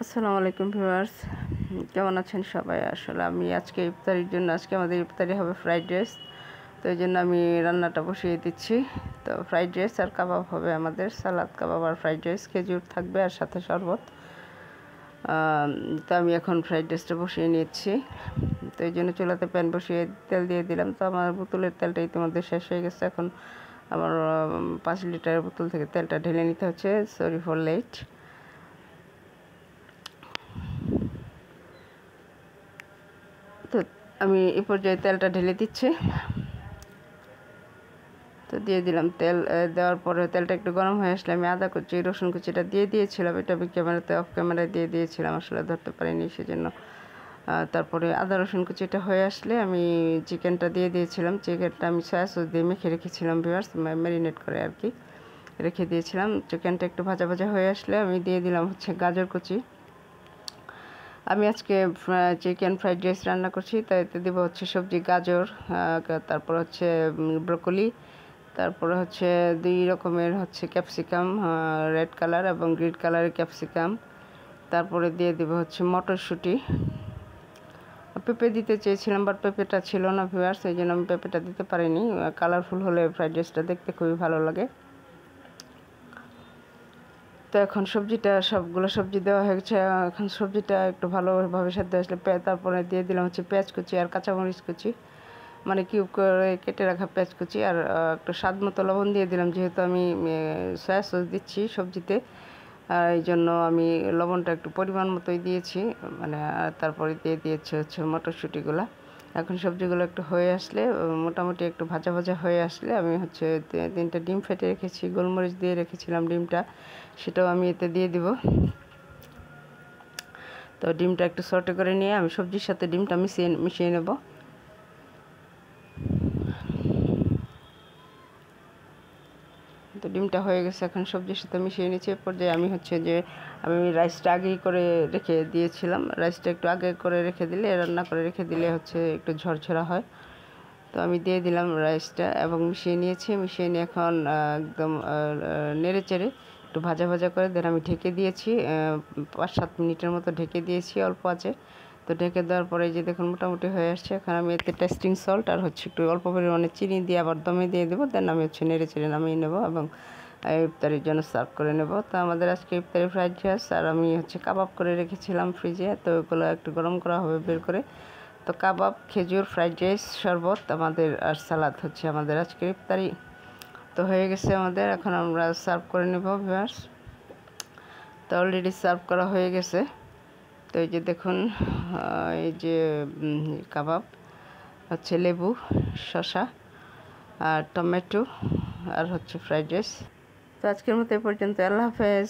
আসসালামু আলাইকুম ভিউয়ার্স, কেমন আছেন সবাই? আসলে আমি আজকে ইফতারির জন্য আমাদের ইফতারি হবে ফ্রাইড রাইস। তো এই জন্য আমি রান্নাটা বসিয়ে দিচ্ছি। তো ফ্রাইড রাইস আর কাবাব হবে আমাদের, সালাদ কাবাব আর ফ্রাইড রাইস, খেজুর থাকবে আর সাথে শরবত। তো আমি এখন ফ্রাইড রাইসটা বসিয়ে নিচ্ছি। তো এই জন্য চুলাতে প্যান বসিয়ে তেল দিয়ে দিলাম। তো আমার বোতলের তেলটা ইতিমধ্যে শেষ হয়ে গেছে। এখন আমার 5 লিটারের বোতল থেকে তেলটা ঢেলে নিতে হচ্ছে। Sorry for late. তো আমি এই পর্যায়ে তেলটা ঢেলে দিচ্ছি। তো দিয়ে দিলাম তেল। দেওয়ার পরে তেলটা একটু গরম হয়ে আসলে আমি আদা কুচি রসুন কুচিটা দিয়ে দিয়েছিলাম। এটা আমি ক্যামেরাতে অফ ক্যামেরায় দিয়ে দিয়েছিলাম, আসলে ধরতে পারিনি সেজন্য। তারপরে আদা রসুন কুচিটা হয়ে আসলে আমি চিকেনটা দিয়ে দিয়েছিলাম। চিকেনটা আমি সয়া সস দিয়ে মেখে রেখেছিলাম ভিউয়ার্স, ম্যারিনেট করে আর কি রেখে দিয়েছিলাম। চিকেনটা একটু ভাজা ভাজা হয়ে আসলে আমি দিয়ে দিলাম হচ্ছে গাজর কুচি। আমি আজকে চিকেন ফ্রাইড রাইস রান্না করছি, তাই এতে দেবো হচ্ছে সবজি গাজর, তারপর হচ্ছে ব্রকলি, তারপরে হচ্ছে 2 রকমের হচ্ছে ক্যাপসিকাম, রেড কালার এবং গ্রিন কালারের ক্যাপসিকাম। তারপরে দিয়ে দেবো হচ্ছে মটরশুঁটি। পেঁপে দিতে চেয়েছিলাম, বাট পেঁপেটা ছিল না ভিউয়ার্স, এই জন্য আমি পেঁপেটা দিতে পারিনি। কালারফুল হলে ফ্রাইড রাইসটা দেখতে খুবই ভালো লাগে। তো এখন সবজিটা সবগুলো সবজি দেওয়া হয়ে গেছে। এখন সবজিটা একটু ভালোভাবে সেদ্ধ আসলে তারপরে দিয়ে দিলাম হচ্ছে পেঁয়াজ কুচি আর কাঁচামরিচ কুচি, মানে কিউব করে কেটে রাখা পেঁয়াজ কুচি, আর একটু স্বাদ মতো লবণ দিয়ে দিলাম, যেহেতু আমি সয়া সস দিচ্ছি সবজিতে, আর এই জন্য আমি লবণটা একটু পরিমাণ মতোই দিয়েছি। মানে তারপরে দিয়ে দিয়েছি হচ্ছে মটরশুঁটিগুলো। এখন সবজিগুলো একটু হয়ে আসলে, মোটামুটি একটু ভাজা ভাজা হয়ে আসলে আমি হচ্ছে 3টা ডিম ফেটে রেখেছি, গোলমরিচ দিয়ে রেখেছিলাম ডিমটা, সেটাও আমি এতে দিয়ে দিব। তো ডিমটা একটু সটে করে নিয়ে আমি সবজির সাথে ডিমটা মিশিয়ে নেব। তো ডিমটা হয়ে গেছে, এখন সবজির সাথে মিশিয়ে নিচ্ছি। এরপর যে আমি হচ্ছে যে আমি রাইসটা আগেই করে রেখে দিয়েছিলাম, রাইসটা একটু আগে করে রেখে দিলে, রান্না করে রেখে দিলে হচ্ছে একটু ঝরঝরা হয়। তো আমি দিয়ে দিলাম রাইসটা এবং মিশিয়ে নিয়েছি। মিশিয়ে নিয়ে এখন একদম নেড়ে চেড়ে একটু ভাজা ভাজা করে দেন আমি ঢেকে দিয়েছি। 5-7 মিনিটের মতো ঢেকে দিয়েছি অল্প আছে। তো ঢেকে দেওয়ার পরে যে দেখুন মোটামুটি হয়ে আসছে। এখন আমি এতে টেস্টিং সল্ট আর হচ্ছে একটু অল্প পরিমাণে চিনি দিয়ে আবার দমে দিয়ে দেবো, দেন আমি হচ্ছে নেড়ে চেড়ে নামিয়ে নেবো এবং ইফতারির জন্য সার্ভ করে নেব। তো আমাদের আজকে ইফতারি ফ্রাইড রাইস, আর আমি হচ্ছে কাবাব করে রেখেছিলাম ফ্রিজে, তো ওগুলো একটু গরম করা হবে বের করে। তো কাবাব, খেজুর, ফ্রাইড রাইস, শরবত আমাদের, আর সালাদ হচ্ছে আমাদের আজকের ইফতারি। তো হয়ে গেছে আমাদের, এখন আমরা সার্ভ করে নেব ভিউয়ার্স। তো অলরেডি সার্ভ করা হয়ে গেছে। তো এই যে দেখুন, এই যে কাবাব হচ্ছে লেবু, শসা আর টমেটো আর হচ্ছে ফ্রাইড রাইস। তো আজকের মতো এ পর্যন্ত, আল্লাহ হাফেজ।